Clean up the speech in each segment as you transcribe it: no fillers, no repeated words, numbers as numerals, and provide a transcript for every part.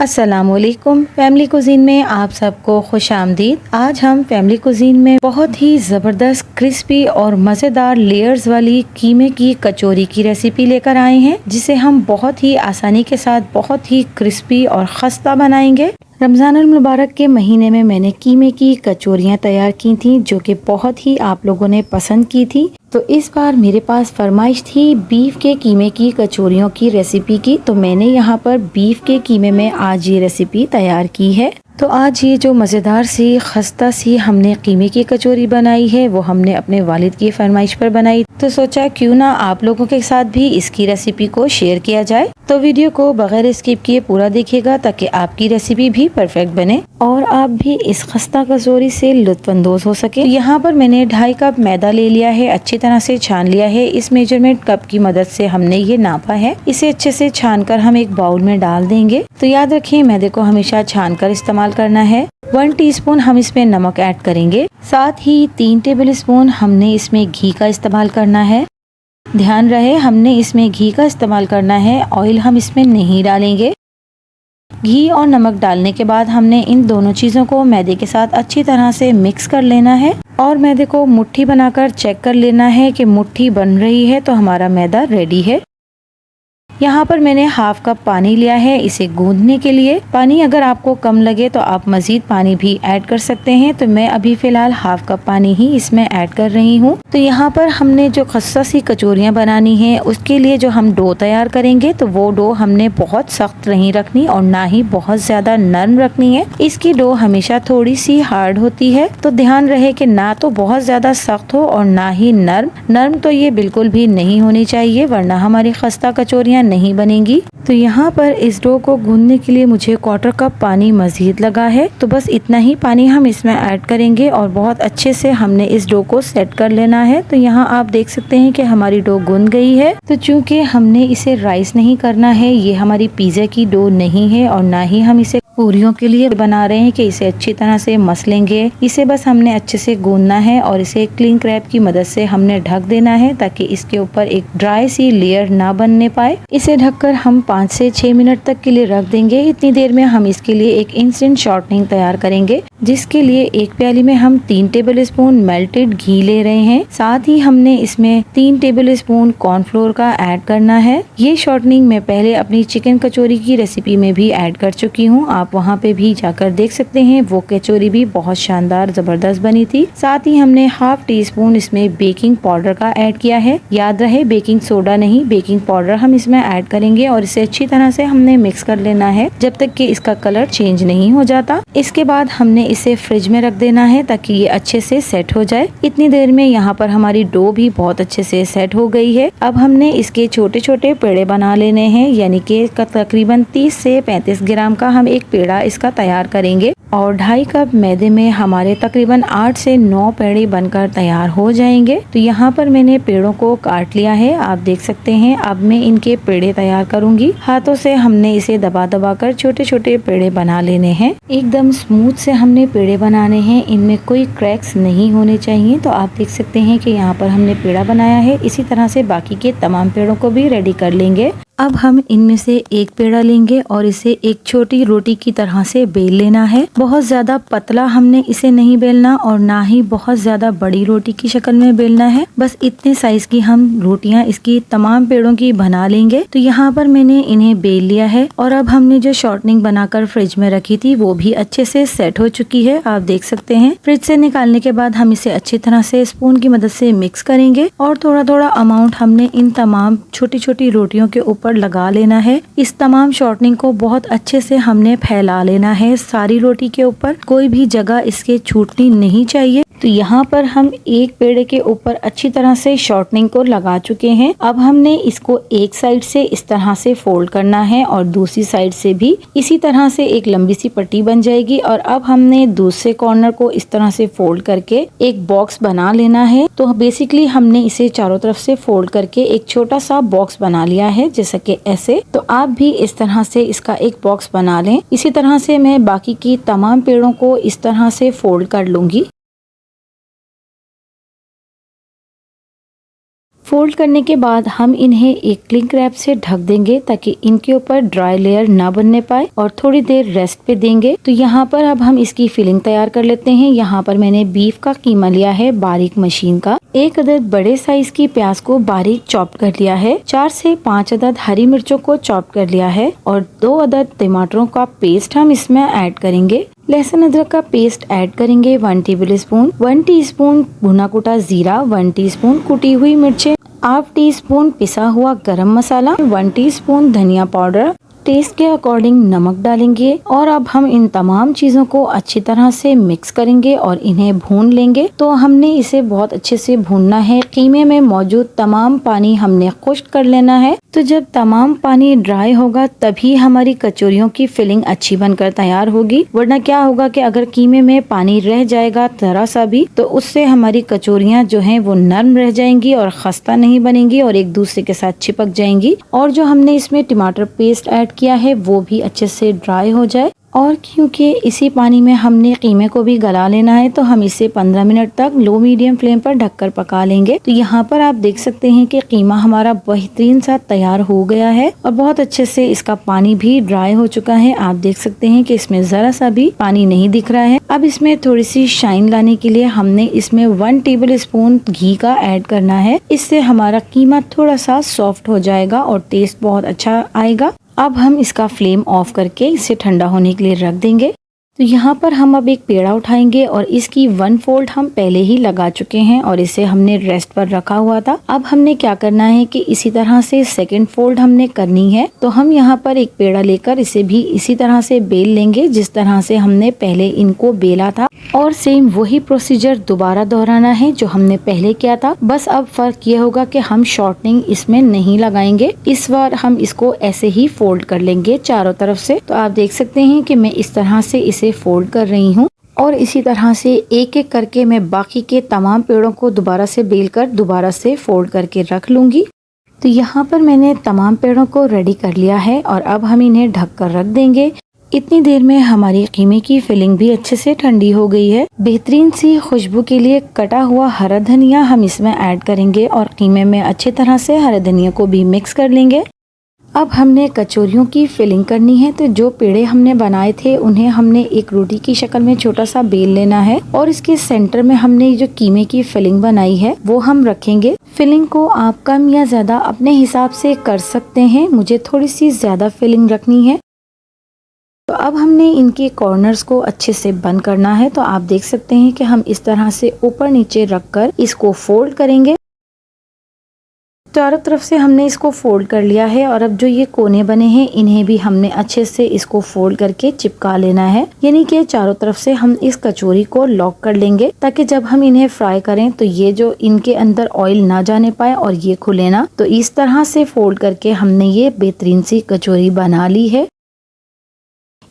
अस्सलामुअलैकुम। Family cuisine में आप सबको खुश आमदीद। आज हम फैमिली कुजीन में बहुत ही ज़बरदस्त क्रिस्पी और मज़ेदार लेयर्स वाली कीमे की कचौरी की रेसिपी लेकर आए हैं, जिसे हम बहुत ही आसानी के साथ बहुत ही क्रिस्पी और खस्ता बनाएंगे। रमज़ान अल मुबारक के महीने में मैंने कीमे की कचौरियाँ तैयार की थी, जो कि बहुत ही आप लोगों ने पसंद की थी। तो इस बार मेरे पास फरमाइश थी बीफ के कीमे की कचौरियों की रेसिपी की, तो मैंने यहाँ पर बीफ के कीमे में आज ये रेसिपी तैयार की है। तो आज ये जो मज़ेदार सी खस्ता सी हमने कीमे की कचौरी बनाई है, वो हमने अपने वालिद की फरमाइश पर बनाई। तो सोचा क्यों ना आप लोगों के साथ भी इसकी रेसिपी को शेयर किया जाए। तो वीडियो को बगैर स्किप किए पूरा देखिएगा, ताकि आपकी रेसिपी भी परफेक्ट बने और आप भी इस खस्ता कचौरी से लुत्फानंदोज हो सके। यहाँ पर मैंने 2.5 कप मैदा ले लिया है, अच्छी तरह से छान लिया है। इस मेजरमेंट कप की मदद से हमने ये नापा है। इसे अच्छे से छान कर हम एक बाउल में डाल देंगे। तो याद रखिए, मैदे को हमेशा छान कर इस्तेमाल करना है। 1 टीस्पून हम इसमें नमक ऐड करेंगे, साथ ही 3 टेबल स्पून हमने इसमें घी का इस्तेमाल करना है। ध्यान रहे, हमने इसमें घी का इस्तेमाल करना है, ऑयल हम इसमें नहीं डालेंगे। घी और नमक डालने के बाद हमने इन दोनों चीज़ों को मैदे के साथ अच्छी तरह से मिक्स कर लेना है और मैदे को मुट्ठी बनाकर चेक कर लेना है कि मुट्ठी बन रही है तो हमारा मैदा रेडी है। यहाँ पर मैंने 1/2 कप पानी लिया है इसे गूंदने के लिए। पानी अगर आपको कम लगे तो आप मजीद पानी भी ऐड कर सकते हैं। तो मैं अभी फिलहाल 1/2 कप पानी ही इसमें ऐड कर रही हूँ। तो यहाँ पर हमने जो खस्ता सी कचौरियाँ बनानी है, उसके लिए जो हम डो तैयार करेंगे, तो वो डो हमने बहुत सख्त नहीं रखनी और ना ही बहुत ज्यादा नरम रखनी है। इसकी डो हमेशा थोड़ी सी हार्ड होती है, तो ध्यान रहे कि ना तो बहुत ज्यादा सख्त हो और ना ही नरम तो ये बिल्कुल भी नहीं होनी चाहिए, वरना हमारी खस्ता कचौरियाँ नहीं बनेगी। तो यहाँ पर इस डो को गूंदने के लिए मुझे 1/4 कप पानी मजीद लगा है। तो बस इतना ही पानी हम इसमें ऐड करेंगे और बहुत अच्छे से हमने इस डो को सेट कर लेना है। तो यहाँ आप देख सकते हैं कि हमारी डो गूंद गई है। तो चूंकि हमने इसे राइस नहीं करना है, ये हमारी पिज्जा की डो नहीं है और ना ही हम इसे पूरियों के लिए बना रहे हैं कि इसे अच्छी तरह से मसलेंगे। इसे बस हमने अच्छे से गूंदना है और इसे क्लिंग रैप की मदद से हमने ढक देना है, ताकि इसके ऊपर एक ड्राई सी लेयर ना बनने पाए। इसे ढककर हम 5 से 6 मिनट तक के लिए रख देंगे। इतनी देर में हम इसके लिए एक इंस्टेंट शॉर्टनिंग तैयार करेंगे, जिसके लिए एक प्याली में हम 3 टेबल स्पून मेल्टेड घी ले रहे हैं। साथ ही हमने इसमें 3 टेबल स्पून कॉर्नफ्लोर का ऐड करना है। ये शॉर्टनिंग मैं पहले अपनी चिकन कचौरी की रेसिपी में भी ऐड कर चुकी हूँ, आप वहाँ पे भी जाकर देख सकते हैं। वो कचौरी भी बहुत शानदार जबरदस्त बनी थी। साथ ही हमने 1/2 टीस्पून इसमें बेकिंग पाउडर का ऐड किया है। याद रहे, बेकिंग सोडा नहीं, बेकिंग पाउडर हम इसमें ऐड करेंगे और इसे अच्छी तरह से हमने मिक्स कर लेना है जब तक कि इसका कलर चेंज नहीं हो जाता। इसके बाद हमने इसे फ्रिज में रख देना है, ताकि ये अच्छे से सेट हो जाए। इतनी देर में यहाँ पर हमारी डो भी बहुत अच्छे से सेट हो गई है। अब हमने इसके छोटे छोटे पेड़े बना लेने हैं, यानी कि तकरीबन 30 से 35 ग्राम का हम एक पेड़ा इसका तैयार करेंगे और 2.5 कप मैदे में हमारे तकरीबन 8 से 9 पेड़े बनकर तैयार हो जाएंगे। तो यहाँ पर मैंने पेड़ों को काट लिया है, आप देख सकते हैं। अब मैं इनके पेड़े तैयार करूंगी। हाथों से हमने इसे दबा दबा कर छोटे छोटे पेड़े बना लेने हैं। एकदम स्मूथ से हमने पेड़े बनाने हैं, इनमें कोई क्रैक्स नहीं होने चाहिए। तो आप देख सकते हैं कि यहाँ पर हमने पेड़ा बनाया है। इसी तरह से बाकी के तमाम पेड़ों को भी रेडी कर लेंगे। अब हम इनमें से एक पेड़ा लेंगे और इसे एक छोटी रोटी की तरह से बेल लेना है। बहुत ज्यादा पतला हमने इसे नहीं बेलना और ना ही बहुत ज्यादा बड़ी रोटी की शक्ल में बेलना है। बस इतने साइज की हम रोटियां इसकी तमाम पेड़ों की बना लेंगे। तो यहाँ पर मैंने इन्हें बेल लिया है और अब हमने जो शॉर्टनिंग बनाकर फ्रिज में रखी थी, वो भी अच्छे से सेट हो चुकी है, आप देख सकते हैं। फ्रिज से निकालने के बाद हम इसे अच्छी तरह से स्पून की मदद से मिक्स करेंगे और थोड़ा थोड़ा अमाउंट हमने इन तमाम छोटी छोटी रोटियों के ऊपर लगा लेना है। इस तमाम शॉर्टनिंग को बहुत अच्छे से हमने फैला लेना है सारी रोटी के ऊपर, कोई भी जगह इसके छूटनी नहीं चाहिए। तो यहाँ पर हम एक पेड़े के ऊपर अच्छी तरह से शॉर्टनिंग को लगा चुके हैं। अब हमने इसको एक साइड से इस तरह से फोल्ड करना है और दूसरी साइड से भी इसी तरह से एक लंबी सी पट्टी बन जाएगी। और अब हमने दूसरे कॉर्नर को इस तरह से फोल्ड करके एक बॉक्स बना लेना है। तो बेसिकली हमने इसे चारों तरफ से फोल्ड करके एक छोटा सा बॉक्स बना लिया है, जैसा कि ऐसे। तो आप भी इस तरह से इसका एक बॉक्स बना लें। इसी तरह से मैं बाकी की तमाम पेड़ों को इस तरह से फोल्ड कर लूंगी। फोल्ड करने के बाद हम इन्हें एक क्लिंग रैप से ढक देंगे ताकि इनके ऊपर ड्राई लेयर ना बनने पाए और थोड़ी देर रेस्ट पे देंगे। तो यहाँ पर अब हम इसकी फिलिंग तैयार कर लेते हैं। यहाँ पर मैंने बीफ का कीमा लिया है बारीक मशीन का, 1 अदद बड़े साइज की प्याज को बारीक चॉप कर लिया है, 4 से 5 अदद हरी मिर्चों को चॉप कर लिया है और 2 अदद टमाटरों का पेस्ट हम इसमें ऐड करेंगे। लहसुन अदरक का पेस्ट ऐड करेंगे 1 टेबल स्पून, 1 टीस्पून भुना कुटा जीरा, 1 टीस्पून कुटी हुई मिर्चें, हाफ टी स्पून पिसा हुआ गरम मसाला, 1 टीस्पून धनिया पाउडर, टेस्ट के अकॉर्डिंग नमक डालेंगे और अब हम इन तमाम चीजों को अच्छी तरह से मिक्स करेंगे और इन्हें भून लेंगे। तो हमने इसे बहुत अच्छे से भूनना है। कीमे में मौजूद तमाम पानी हमने खुश्क कर लेना है। तो जब तमाम पानी ड्राई होगा तभी हमारी कचौरियों की फिलिंग अच्छी बनकर तैयार होगी, वरना क्या होगा कि अगर कीमे में पानी रह जाएगा जरा सा भी तो उससे हमारी कचौरियाँ जो हैं वो नरम रह जाएंगी और खस्ता नहीं बनेंगी और एक दूसरे के साथ चिपक जाएंगी। और जो हमने इसमें टमाटर पेस्ट ऐड किया है वो भी अच्छे से ड्राई हो जाए। और क्योंकि इसी पानी में हमने कीमे को भी गला लेना है तो हम इसे 15 मिनट तक लो मीडियम फ्लेम पर ढककर पका लेंगे। तो यहाँ पर आप देख सकते हैं कि कीमा हमारा बेहतरीन सा तैयार हो गया है और बहुत अच्छे से इसका पानी भी ड्राई हो चुका है। आप देख सकते हैं कि इसमें जरा सा भी पानी नहीं दिख रहा है। अब इसमें थोड़ी सी शाइन लाने के लिए हमने इसमें 1 टेबल स्पून घी का ऐड करना है। इससे हमारा कीमा थोड़ा सा सॉफ्ट हो जाएगा और टेस्ट बहुत अच्छा आएगा। अब हम इसका फ्लेम ऑफ करके इसे ठंडा होने के लिए रख देंगे। तो यहाँ पर हम अब एक पेड़ा उठाएंगे और इसकी 1 फोल्ड हम पहले ही लगा चुके हैं और इसे हमने रेस्ट पर रखा हुआ था। अब हमने क्या करना है कि इसी तरह से 2nd फोल्ड हमने करनी है। तो हम यहाँ पर एक पेड़ा लेकर इसे भी इसी तरह से बेल लेंगे जिस तरह से हमने पहले इनको बेला था और सेम वही प्रोसीजर दोबारा दोहराना है जो हमने पहले किया था। बस अब फर्क ये होगा कि हम शॉर्टनिंग इसमें नहीं लगाएंगे, इस बार हम इसको ऐसे ही फोल्ड कर लेंगे चारों तरफ से। तो आप देख सकते हैं कि मैं इस तरह से इसे फोल्ड कर रही हूँ और इसी तरह से एक एक करके मैं बाकी के तमाम पेड़ों को दोबारा से बेलकर दोबारा से फोल्ड करके रख लूंगी। तो यहाँ पर मैंने तमाम पेड़ों को रेडी कर लिया है और अब हम इन्हें ढक कर रख देंगे। इतनी देर में हमारी कीमे की फिलिंग भी अच्छे से ठंडी हो गई है। बेहतरीन सी खुशबू के लिए कटा हुआ हरा धनिया हम इसमें ऐड करेंगे और कीमे में अच्छी तरह से हरा धनिया को भी मिक्स कर लेंगे। अब हमने कचौरियों की फिलिंग करनी है। तो जो पेड़े हमने बनाए थे उन्हें हमने एक रोटी की शक्ल में छोटा सा बेल लेना है और इसके सेंटर में हमने जो कीमे की फिलिंग बनाई है वो हम रखेंगे। फिलिंग को आप कम या ज्यादा अपने हिसाब से कर सकते हैं। मुझे थोड़ी सी ज्यादा फिलिंग रखनी है। तो अब हमने इनके कॉर्नर्स को अच्छे से बंद करना है। तो आप देख सकते हैं कि हम इस तरह से ऊपर नीचे रखकर इसको फोल्ड करेंगे। चारों तरफ से हमने इसको फोल्ड कर लिया है और अब जो ये कोने बने हैं इन्हें भी हमने अच्छे से इसको फोल्ड करके चिपका लेना है, यानी कि चारों तरफ से हम इस कचौरी को लॉक कर लेंगे ताकि जब हम इन्हें फ्राई करें तो ये जो इनके अंदर ऑयल ना जाने पाए और ये खुले ना। तो इस तरह से फोल्ड करके हमने ये बेहतरीन सी कचौरी बना ली है।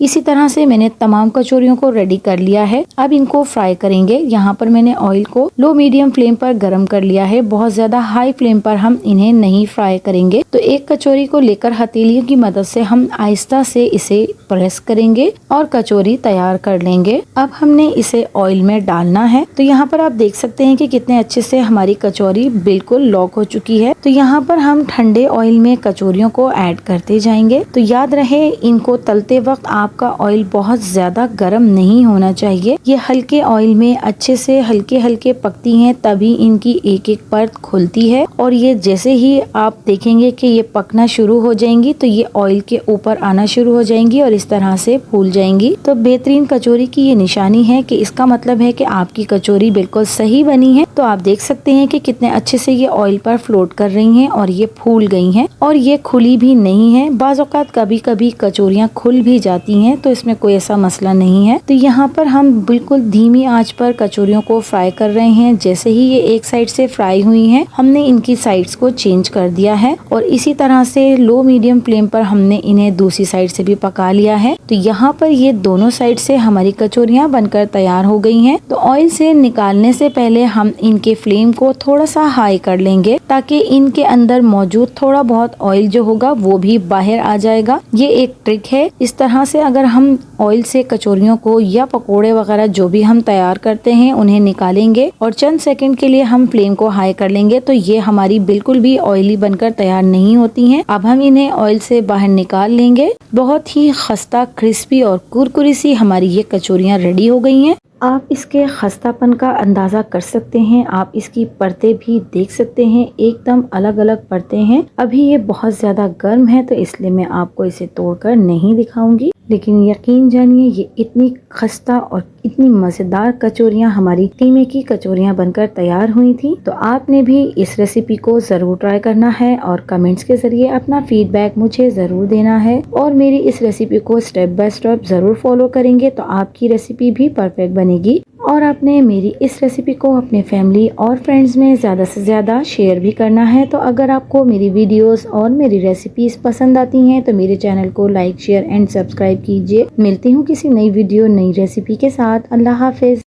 इसी तरह से मैंने तमाम कचौरियों को रेडी कर लिया है। अब इनको फ्राई करेंगे। यहाँ पर मैंने ऑयल को लो मीडियम फ्लेम पर गरम कर लिया है, बहुत ज्यादा हाई फ्लेम पर हम इन्हें नहीं फ्राई करेंगे। तो एक कचौरी को लेकर हथेलियों की मदद से हम आहिस्ता से इसे प्रेस करेंगे और कचौरी तैयार कर लेंगे। अब हमने इसे ऑयल में डालना है। तो यहाँ पर आप देख सकते हैं कि कितने अच्छे से हमारी कचौरी बिल्कुल लॉक हो चुकी है। तो यहाँ पर हम ठंडे ऑयल में कचौरियों को ऐड करते जाएंगे। तो याद रहे इनको तलते वक्त आपका ऑयल बहुत ज्यादा गर्म नहीं होना चाहिए। ये हल्के ऑयल में अच्छे से हल्के हल्के पकती हैं तभी इनकी एक एक परत खुलती है और ये जैसे ही आप देखेंगे कि ये पकना शुरू हो जाएंगी तो ये ऑयल के ऊपर आना शुरू हो जाएंगी और इस तरह से फूल जाएंगी। तो बेहतरीन कचौरी की ये निशानी है कि इसका मतलब है कि आपकी कचौरी बिल्कुल सही बनी है। तो आप देख सकते हैं कि कितने अच्छे से ये ऑयल पर फ्लोट कर रही हैं और ये फूल गई हैं और ये खुली भी नहीं है। बाज़ औक़ात कभी कभी कचौरियाँ खुल भी जाती हैं तो इसमें कोई ऐसा मसला नहीं है। तो यहाँ पर हम बिल्कुल धीमी आंच पर कचौरियों को फ्राई कर रहे हैं। जैसे ही ये एक साइड से फ्राई हुई हैं हमने इनकी साइड्स को चेंज कर दिया है और इसी तरह से लो मीडियम फ्लेम पर हमने इन्हें दूसरी साइड से भी पका लिया है। तो यहाँ पर ये दोनों साइड से हमारी कचौरियाँ बनकर तैयार हो गई हैं। तो ऑयल से निकालने से पहले हम इनके फ्लेम को थोड़ा सा हाई कर लेंगे ताकि इनके अंदर मौजूद थोड़ा बहुत ऑयल जो होगा वो भी बाहर आ जाएगा। ये एक ट्रिक है। इस तरह से अगर हम ऑयल से कचौरियों को या पकोड़े वगैरह जो भी हम तैयार करते हैं उन्हें निकालेंगे और चंद सेकंड के लिए हम फ्लेम को हाई कर लेंगे तो ये हमारी बिल्कुल भी ऑयली बनकर तैयार नहीं होती हैं। अब हम इन्हें ऑयल से बाहर निकाल लेंगे। बहुत ही खस्ता, क्रिस्पी और कुरकुरी सी हमारी ये कचौरियाँ रेडी हो गई हैं। आप इसके खस्तापन का अंदाजा कर सकते हैं, आप इसकी परतें भी देख सकते हैं, एकदम अलग अलग परतें हैं। अभी ये बहुत ज्यादा गर्म है तो इसलिए मैं आपको इसे तोड़कर नहीं दिखाऊंगी, लेकिन यकीन जानिए ये इतनी खस्ता और इतनी मजेदार कचौरियाँ हमारी कीमे की कचौरियाँ बनकर तैयार हुई थी। तो आपने भी इस रेसिपी को जरूर ट्राई करना है और कमेंट्स के जरिए अपना फीडबैक मुझे जरूर देना है और मेरी इस रेसिपी को स्टेप बाय स्टेप जरूर फॉलो करेंगे तो आपकी रेसिपी भी परफेक्ट बनेगी। और आपने मेरी इस रेसिपी को अपने फैमिली और फ्रेंड्स में ज़्यादा से ज़्यादा शेयर भी करना है। तो अगर आपको मेरी वीडियोस और मेरी रेसिपीज पसंद आती हैं तो मेरे चैनल को लाइक, शेयर एंड सब्सक्राइब कीजिए। मिलती हूँ किसी नई वीडियो, नई रेसिपी के साथ। अल्लाह हाफिज।